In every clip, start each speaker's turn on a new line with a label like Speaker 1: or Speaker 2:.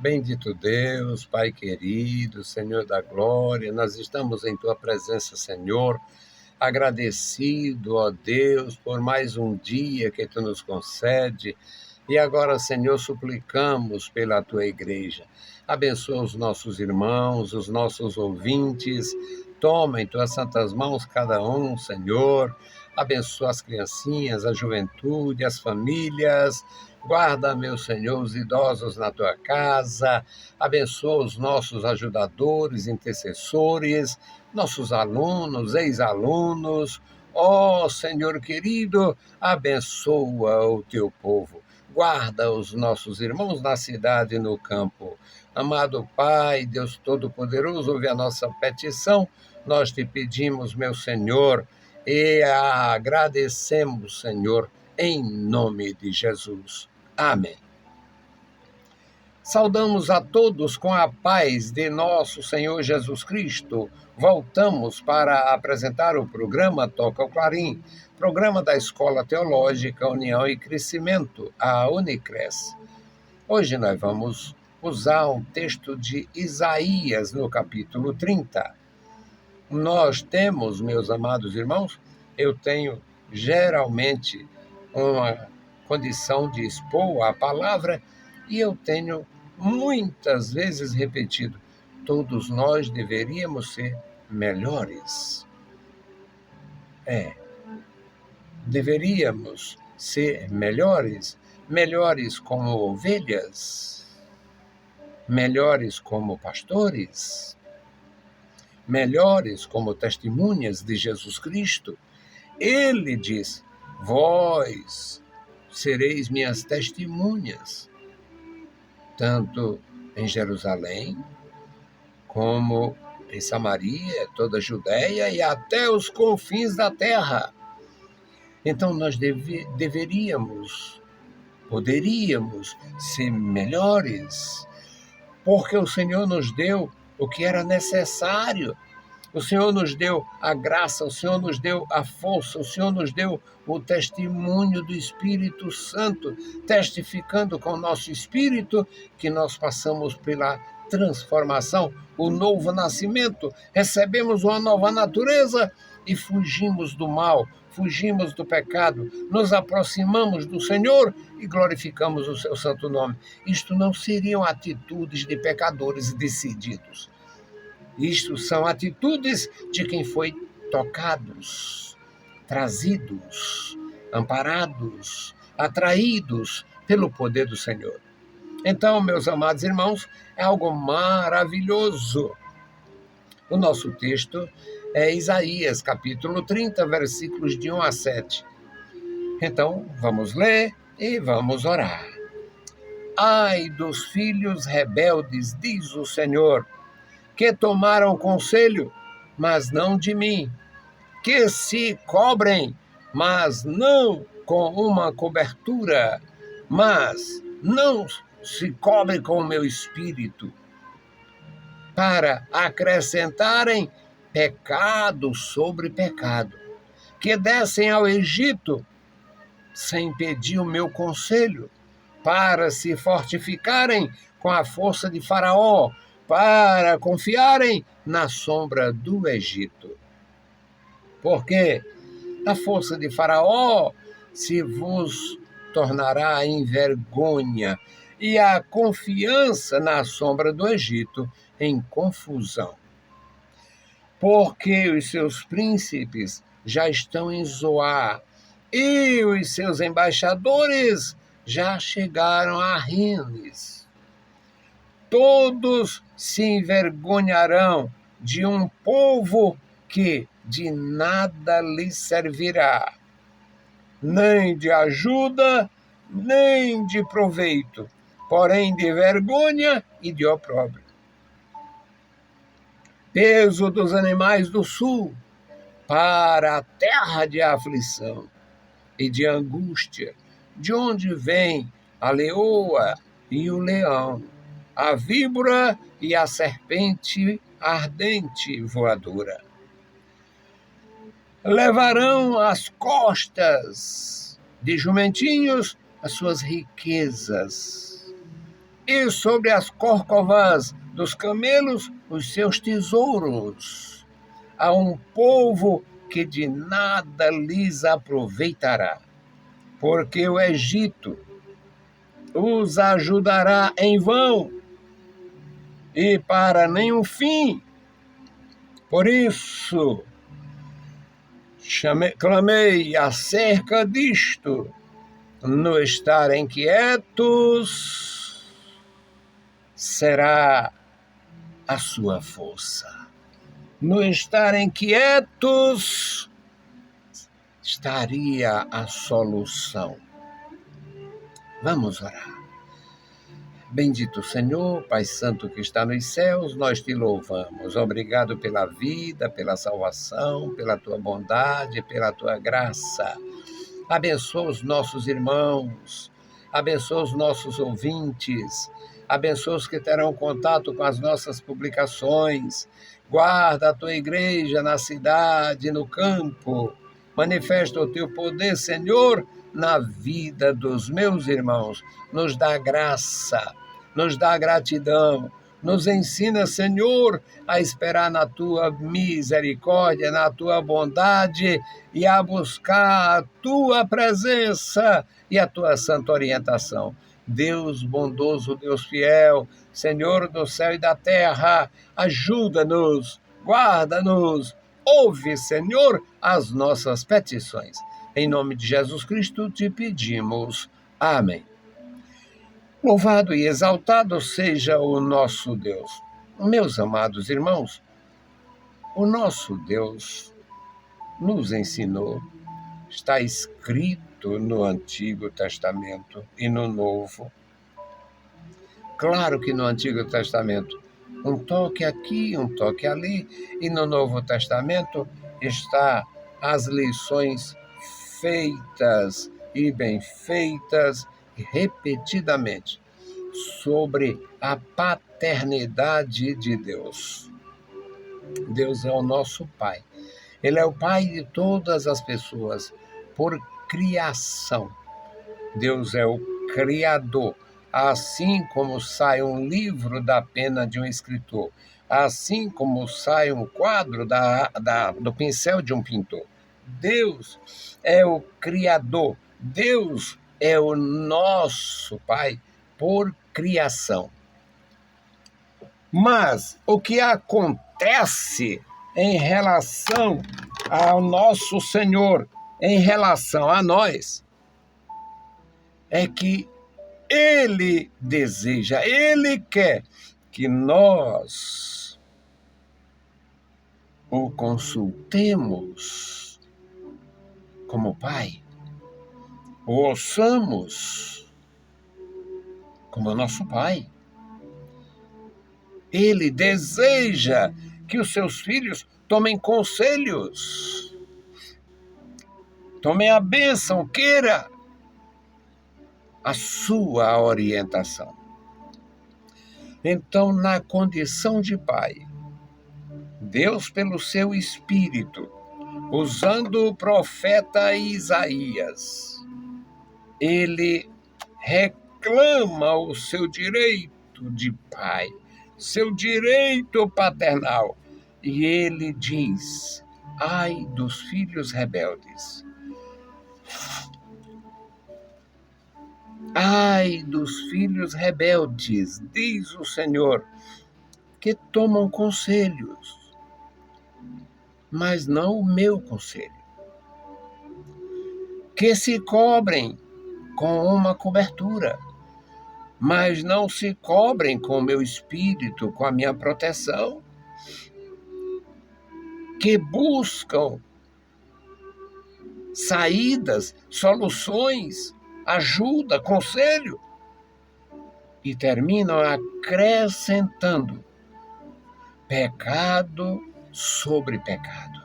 Speaker 1: Bendito Deus, Pai querido, Senhor da glória, nós estamos em Tua presença, Senhor, agradecido, ó Deus, por mais um dia que Tu nos concede. E agora, Senhor, suplicamos pela Tua igreja. Abençoa os nossos irmãos, os nossos ouvintes. Toma em Tuas santas mãos cada um, Senhor. Abençoa as criancinhas, a juventude, as famílias. Guarda, meu Senhor, os idosos na Tua casa. Abençoa os nossos ajudadores, intercessores, nossos alunos, ex-alunos. Ó Senhor querido, abençoa o Teu povo. Guarda os nossos irmãos na cidade e no campo. Amado Pai, Deus Todo-Poderoso, ouve a nossa petição. Nós te pedimos, meu Senhor, e agradecemos, Senhor, em nome de Jesus. Amém. Saudamos a todos com a paz de nosso Senhor Jesus Cristo. Voltamos para apresentar o programa Toca o Clarim, programa da Escola Teológica União e Crescimento, a Unicres. Hoje nós vamos usar um texto de Isaías, no capítulo 30. Nós temos, meus amados irmãos, eu tenho geralmente uma condição de expor a palavra e eu tenho muitas vezes repetido, todos nós deveríamos ser melhores. Deveríamos ser melhores, melhores como ovelhas, melhores como pastores, melhores como testemunhas de Jesus Cristo. Ele diz, vós sereis minhas testemunhas, tanto em Jerusalém, como em Samaria, toda a Judéia e até os confins da terra. Então nós poderíamos ser melhores, porque o Senhor nos deu o que era necessário. O Senhor nos deu a graça, o Senhor nos deu a força, o Senhor nos deu o testemunho do Espírito Santo, testificando com o nosso espírito que nós passamos pela transformação, o novo nascimento, recebemos uma nova natureza e fugimos do mal, fugimos do pecado, nos aproximamos do Senhor e glorificamos o seu santo nome. Isto não seriam atitudes de pecadores decididos. Isto são atitudes de quem foi tocados, trazidos, amparados, atraídos pelo poder do Senhor. Então, meus amados irmãos, é algo maravilhoso. O nosso texto é Isaías, capítulo 30, versículos de 1 a 7. Então, vamos ler e vamos orar. Ai dos filhos rebeldes, diz o Senhor, que tomaram conselho, mas não de mim, que se cobrem, mas não com uma cobertura, mas não se cobrem com o meu espírito, para acrescentarem pecado sobre pecado, que descem ao Egito sem pedir o meu conselho, para se fortificarem com a força de Faraó, para confiarem na sombra do Egito. Porque a força de Faraó se vos tornará em vergonha, e a confiança na sombra do Egito em confusão. Porque os seus príncipes já estão em Zoar, e os seus embaixadores já chegaram a Rines. Todos se envergonharão de um povo que de nada lhes servirá, nem de ajuda, nem de proveito, porém de vergonha e de opróbrio. Peso dos animais do sul para a terra de aflição e de angústia, de onde vem a leoa e o leão, a víbora e a serpente ardente voadora. Levarão às costas de jumentinhos as suas riquezas, e sobre as corcovas dos camelos os seus tesouros. A um povo que de nada lhes aproveitará, porque o Egito os ajudará em vão e para nenhum fim. Por isso, clamei acerca disto. No estar inquietos será a sua força. No estar inquietos estaria a solução. Vamos orar. Bendito Senhor, Pai Santo que está nos céus, nós te louvamos. Obrigado pela vida, pela salvação, pela tua bondade, pela tua graça. Abençoa os nossos irmãos, abençoa os nossos ouvintes, abençoa os que terão contato com as nossas publicações. Guarda a tua igreja na cidade, no campo. Manifesta o teu poder, Senhor, na vida dos meus irmãos. Nos dá graça, nos dá gratidão. Nos ensina, Senhor, a esperar na tua misericórdia, na tua bondade e a buscar a tua presença e a tua santa orientação. Deus bondoso, Deus fiel, Senhor do céu e da terra, ajuda-nos, guarda-nos, ouve, Senhor, as nossas petições. Em nome de Jesus Cristo te pedimos. Amém. Louvado e exaltado seja o nosso Deus. Meus amados irmãos, o nosso Deus nos ensinou, está escrito no Antigo Testamento e no Novo. Claro que no Antigo Testamento, um toque aqui, um toque ali, e no Novo Testamento está as lições feitas e bem feitas repetidamente sobre a paternidade de Deus. Deus é o nosso Pai. Ele é o Pai de todas as pessoas, por criação. Deus é o Criador. Assim como sai um livro da pena de um escritor, assim como sai um quadro do pincel de um pintor. Deus é o Criador. Deus é o nosso Pai por criação. Mas o que acontece em relação ao nosso Senhor, em relação a nós, é que Ele deseja, Ele quer que nós o consultemos como Pai, o ouçamos como nosso Pai. Ele deseja que os seus filhos tomem conselhos, tomem a bênção, queira a sua orientação. Então, na condição de Pai, Deus, pelo seu Espírito, usando o profeta Isaías, ele reclama o seu direito de pai, seu direito paternal. E ele diz: ai dos filhos rebeldes. Ai dos filhos rebeldes, diz o Senhor, que tomam conselhos, mas não o meu conselho. Que se cobrem com uma cobertura, mas não se cobrem com o meu espírito, com a minha proteção. Que buscam saídas, soluções, ajuda, conselho, e terminam acrescentando pecado sobre pecado.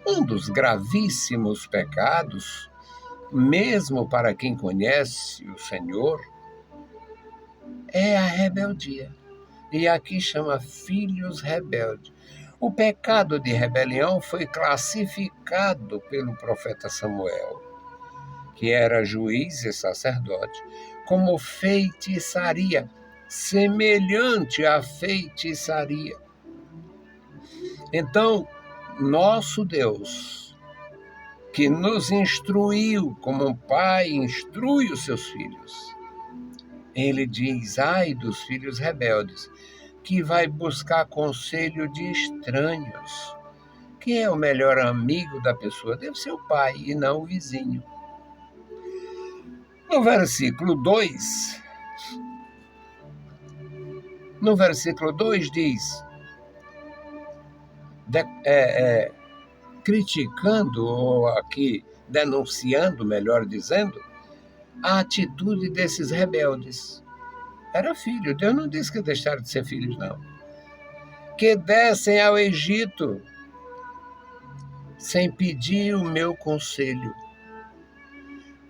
Speaker 1: Um dos gravíssimos pecados, mesmo para quem conhece o Senhor, é a rebeldia. E aqui chama filhos rebeldes. O pecado de rebelião foi classificado pelo profeta Samuel. que era juiz e sacerdote, como feitiçaria, semelhante à feitiçaria. Então, nosso Deus, que nos instruiu como um pai instrui os seus filhos, ele diz: ai dos filhos rebeldes, que vai buscar conselho de estranhos. Quem é o melhor amigo da pessoa? Deve ser o pai e não o vizinho. No versículo 2 diz, criticando, ou aqui denunciando, melhor dizendo, a atitude desses rebeldes. Era filho, Deus não disse que deixaram de ser filhos, não. Que descem ao Egito sem pedir o meu conselho,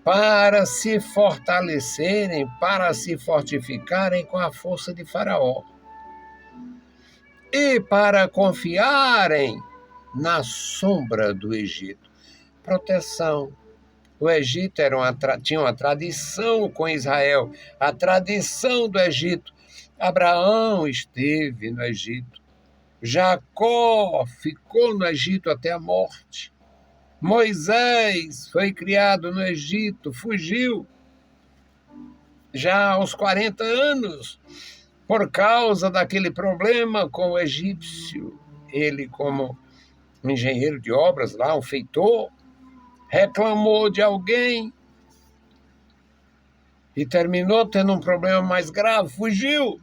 Speaker 1: para se fortalecerem, para se fortificarem com a força de Faraó, e para confiarem na sombra do Egito. Proteção. O Egito tinha uma tradição com Israel, a tradição do Egito. Abraão esteve no Egito. Jacó ficou no Egito até a morte. Moisés foi criado no Egito, fugiu já aos 40 anos por causa daquele problema com o egípcio. Ele, como um engenheiro de obras lá, um feitor, reclamou de alguém e terminou tendo um problema mais grave, fugiu.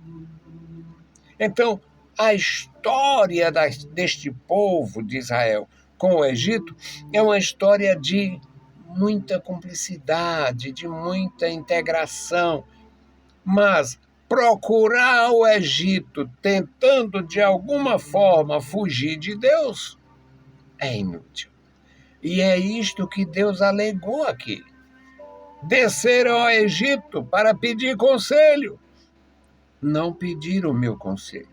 Speaker 1: Então, a história deste povo de Israel com o Egito é uma história de muita cumplicidade, de muita integração, mas procurar o Egito tentando de alguma forma fugir de Deus é inútil. E é isto que Deus alegou aqui. Desceram ao Egito para pedir conselho. Não pediram o meu conselho.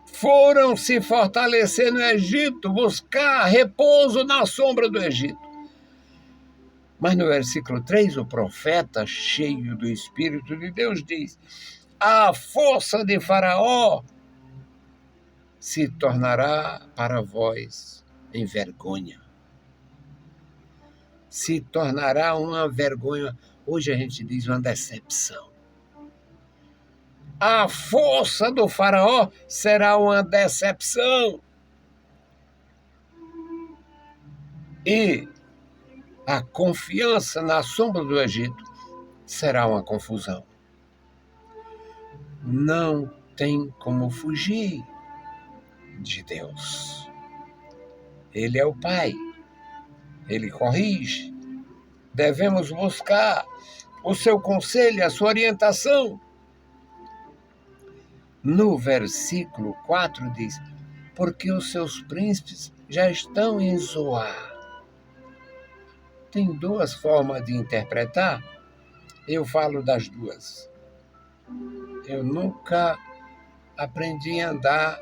Speaker 1: Foram se fortalecer no Egito, buscar repouso na sombra do Egito. Mas no versículo 3, o profeta, cheio do Espírito de Deus, diz: a força de Faraó se tornará para vós em vergonha. Se tornará uma vergonha. Hoje a gente diz uma decepção. A força do Faraó será uma decepção. E a confiança na sombra do Egito será uma confusão. Não tem como fugir de Deus. Ele é o Pai. Ele corrige. Devemos buscar o seu conselho, a sua orientação. No versículo 4 diz: porque os seus príncipes já estão em Zoar. Tem duas formas de interpretar. Eu falo das duas. Eu nunca aprendi a andar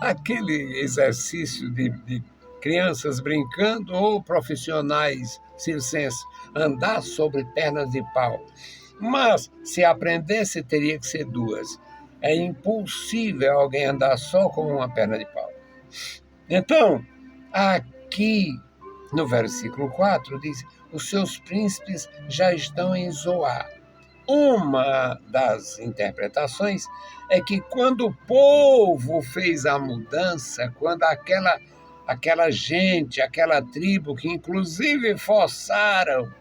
Speaker 1: aquele exercício de crianças brincando ou profissionais circenses, andar sobre pernas de pau. Mas, se aprendesse, teria que ser duas. É impossível alguém andar só com uma perna de pau. Então, aqui no versículo 4 diz: os seus príncipes já estão em Zoar. Uma das interpretações é que quando o povo fez a mudança, quando aquela gente, aquela tribo que inclusive forçaram,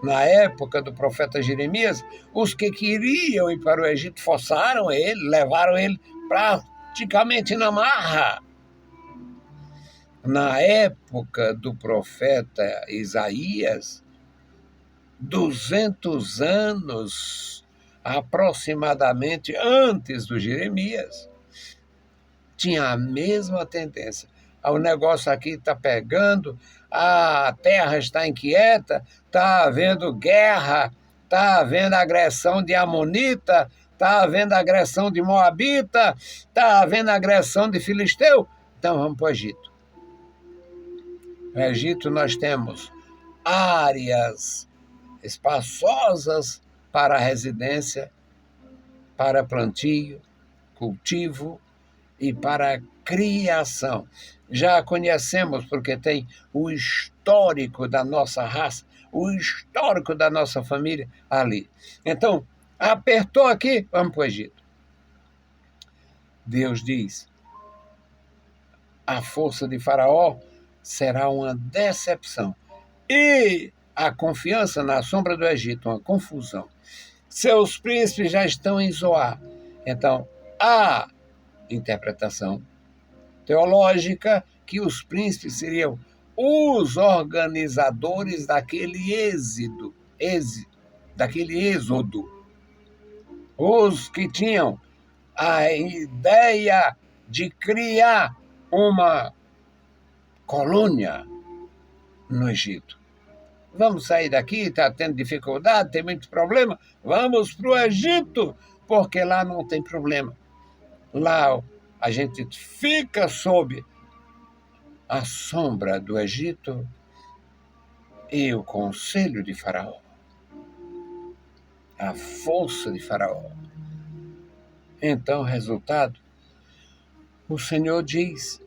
Speaker 1: na época do profeta Jeremias, os que queriam ir para o Egito forçaram ele, levaram ele praticamente na marra. Na época do profeta Isaías, 200 anos aproximadamente antes do Jeremias, tinha a mesma tendência. O negócio aqui está pegando, a terra está inquieta, está havendo guerra, está havendo agressão de Amonita, está havendo agressão de Moabita, está havendo agressão de Filisteu, então vamos para o Egito. No Egito nós temos áreas espaçosas para residência, para plantio, cultivo e para criação. Já conhecemos porque tem o histórico da nossa raça, o histórico da nossa família ali. Então, apertou aqui, vamos para o Egito. Deus diz, a força de Faraó será uma decepção. E a confiança na sombra do Egito, uma confusão. Seus príncipes já estão em Zoar. Então, a interpretação teológica que os príncipes seriam os organizadores daquele êxodo. Os que tinham a ideia de criar uma colônia no Egito. Vamos sair daqui, está tendo dificuldade, tem muito problema, vamos para o Egito, porque lá não tem problema. Lá a gente fica sob a sombra do Egito e o conselho de Faraó, a força de Faraó. Então, resultado, o Senhor diz,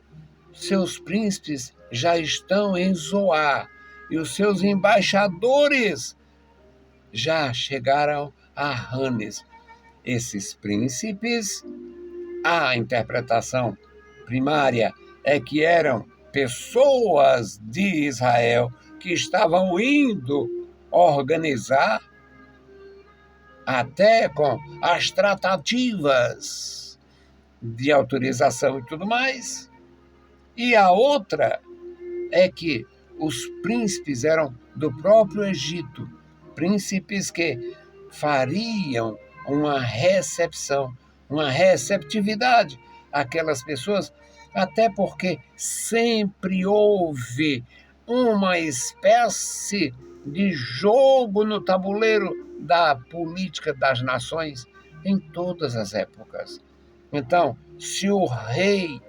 Speaker 1: seus príncipes já estão em Zoar e os seus embaixadores já chegaram a Ranes. Esses príncipes, a interpretação primária é que eram pessoas de Israel que estavam indo organizar até com as tratativas de autorização e tudo mais. E a outra é que os príncipes eram do próprio Egito, príncipes que fariam uma recepção, uma receptividade àquelas pessoas, até porque sempre houve uma espécie de jogo no tabuleiro da política das nações em todas as épocas. Então, se o rei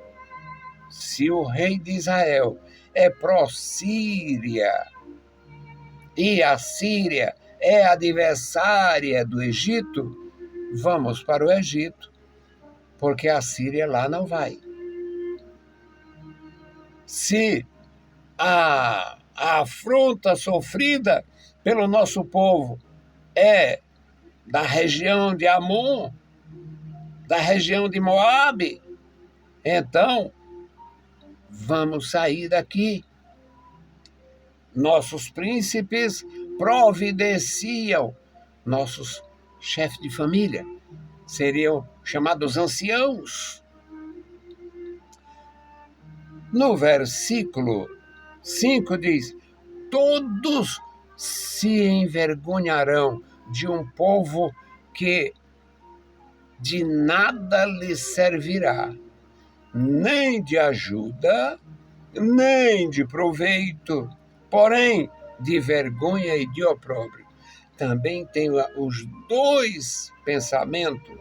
Speaker 1: de Israel é pró-Síria e a Síria é adversária do Egito, vamos para o Egito, porque a Síria lá não vai. Se a afronta sofrida pelo nosso povo é da região de Amon, da região de Moabe, então vamos sair daqui. Nossos príncipes providenciam, nossos chefes de família seriam chamados anciãos. No versículo 5 diz, todos se envergonharão de um povo que de nada lhes servirá, nem de ajuda, nem de proveito, porém de vergonha e de opróbrio. Também tem os dois pensamentos.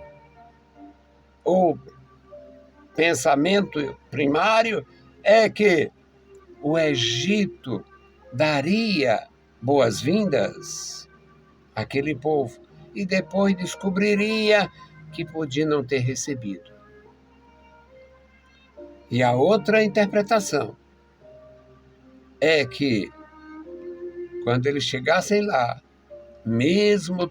Speaker 1: O pensamento primário é que o Egito daria boas-vindas àquele povo e depois descobriria que podia não ter recebido. E a outra interpretação é que, quando eles chegassem lá, mesmo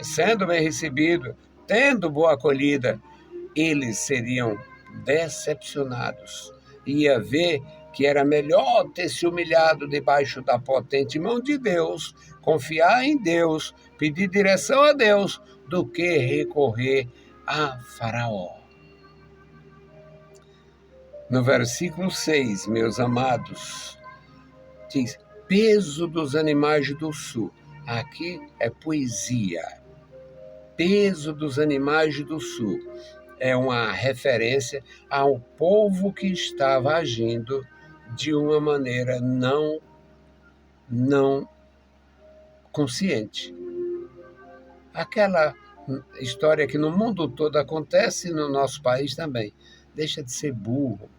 Speaker 1: sendo bem recebidos, tendo boa acolhida, eles seriam decepcionados. Ia ver que era melhor ter se humilhado debaixo da potente mão de Deus, confiar em Deus, pedir direção a Deus, do que recorrer a Faraó. No versículo 6, meus amados, diz, peso dos animais do sul. Aqui é poesia. Peso dos animais do sul. É uma referência ao povo que estava agindo de uma maneira não consciente. Aquela história que no mundo todo acontece, no nosso país também. Deixa de ser burro.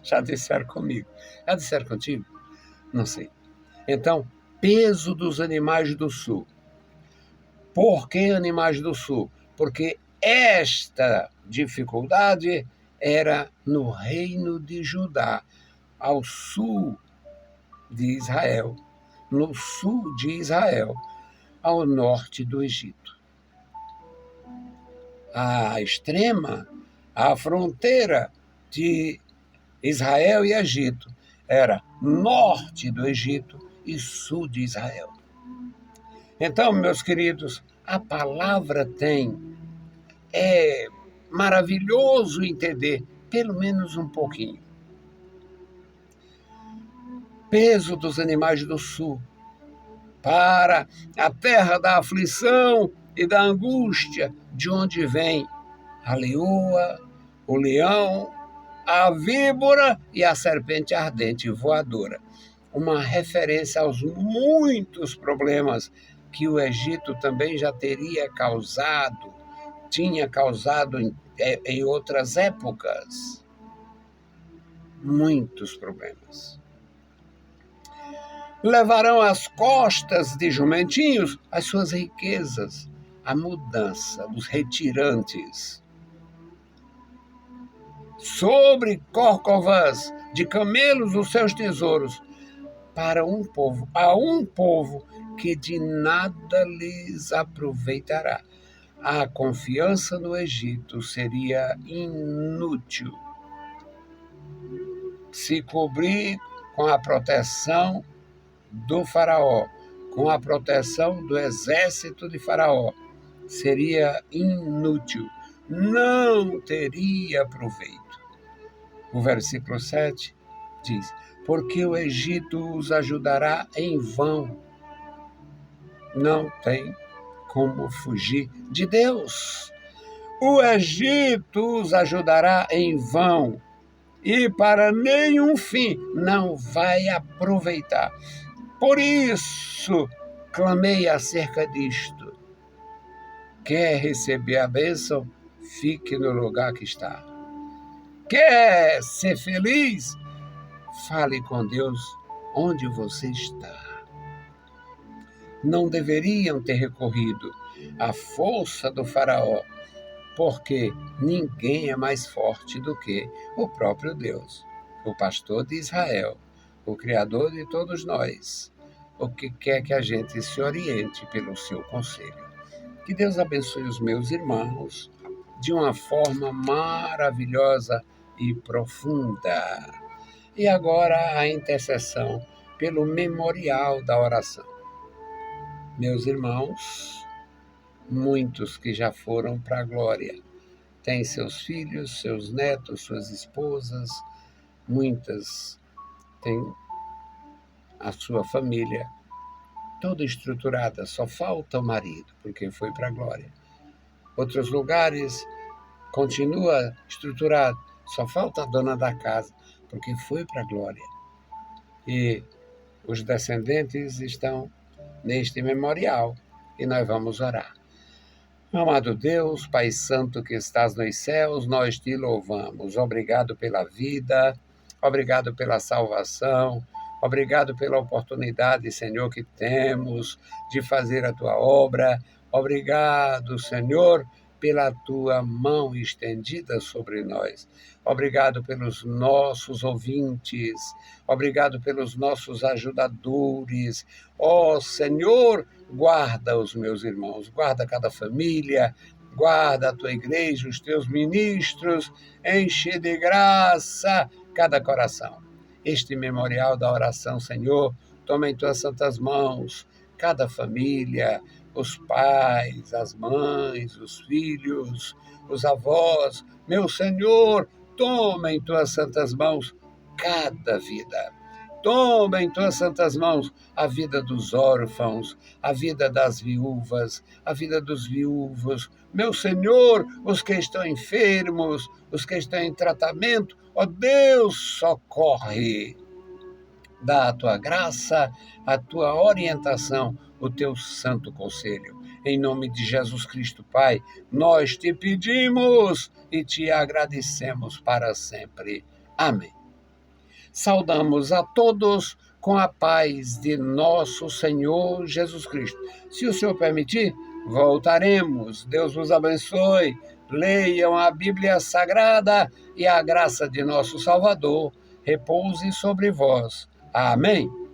Speaker 1: Já disseram comigo. Já disseram contigo? Não sei. Então, peso dos animais do sul. Por que animais do sul? Porque esta dificuldade era no reino de Judá, ao sul de Israel, no sul de Israel, ao norte do Egito. A extrema, a fronteira de Israel e Egito era norte do Egito e sul de Israel. Então, meus queridos, a palavra é maravilhoso entender, pelo menos um pouquinho. Peso dos animais do sul para a terra da aflição e da angústia, de onde vem a leoa, o leão, a víbora e a serpente ardente voadora. Uma referência aos muitos problemas que o Egito também já tinha causado em outras épocas. Muitos problemas. Levarão às costas de jumentinhos as suas riquezas, a mudança dos retirantes. Sobre corcovas de camelos os seus tesouros, a um povo que de nada lhes aproveitará. A confiança no Egito seria inútil. Se cobrir com a proteção do faraó, com a proteção do exército de faraó, seria inútil, não teria proveito. O versículo 7 diz: porque o Egito os ajudará em vão. Não tem como fugir de Deus. O Egito os ajudará em vão e para nenhum fim não vai aproveitar. Por isso, clamei acerca disto. Quer receber a bênção? Fique no lugar que está. Quer ser feliz? Fale com Deus onde você está. Não deveriam ter recorrido à força do faraó, porque ninguém é mais forte do que o próprio Deus, o pastor de Israel, o Criador de todos nós, o que quer que a gente se oriente pelo seu conselho. Que Deus abençoe os meus irmãos de uma forma maravilhosa e profunda. E agora a intercessão pelo memorial da oração. Meus irmãos, muitos que já foram para a glória, têm seus filhos, seus netos, suas esposas, muitas têm a sua família toda estruturada, só falta o marido, porque foi para a glória. Outros lugares continua estruturado, só falta a dona da casa, porque foi para a glória. E os descendentes estão neste memorial e nós vamos orar. Amado Deus, Pai Santo que estás nos céus, nós te louvamos. Obrigado pela vida, obrigado pela salvação, obrigado pela oportunidade, Senhor, que temos de fazer a tua obra. Obrigado, Senhor, pela tua mão estendida sobre nós. Obrigado pelos nossos ouvintes, obrigado pelos nossos ajudadores. Ó Senhor, guarda os meus irmãos, guarda cada família, guarda a tua igreja, os teus ministros, enche de graça cada coração. Este memorial da oração, Senhor, toma em tuas santas mãos cada família, os pais, as mães, os filhos, os avós. Meu Senhor, toma em tuas santas mãos cada vida. Toma em tuas santas mãos a vida dos órfãos, a vida das viúvas, a vida dos viúvos. Meu Senhor, os que estão enfermos, os que estão em tratamento, ó Deus, socorre. Dá a tua graça, a tua orientação, o teu santo conselho. Em nome de Jesus Cristo, Pai, nós te pedimos e te agradecemos para sempre. Amém. Saudamos a todos com a paz de nosso Senhor Jesus Cristo. Se o Senhor permitir, voltaremos. Deus vos abençoe. Leiam a Bíblia Sagrada e a graça de nosso Salvador repouse sobre vós. Amém.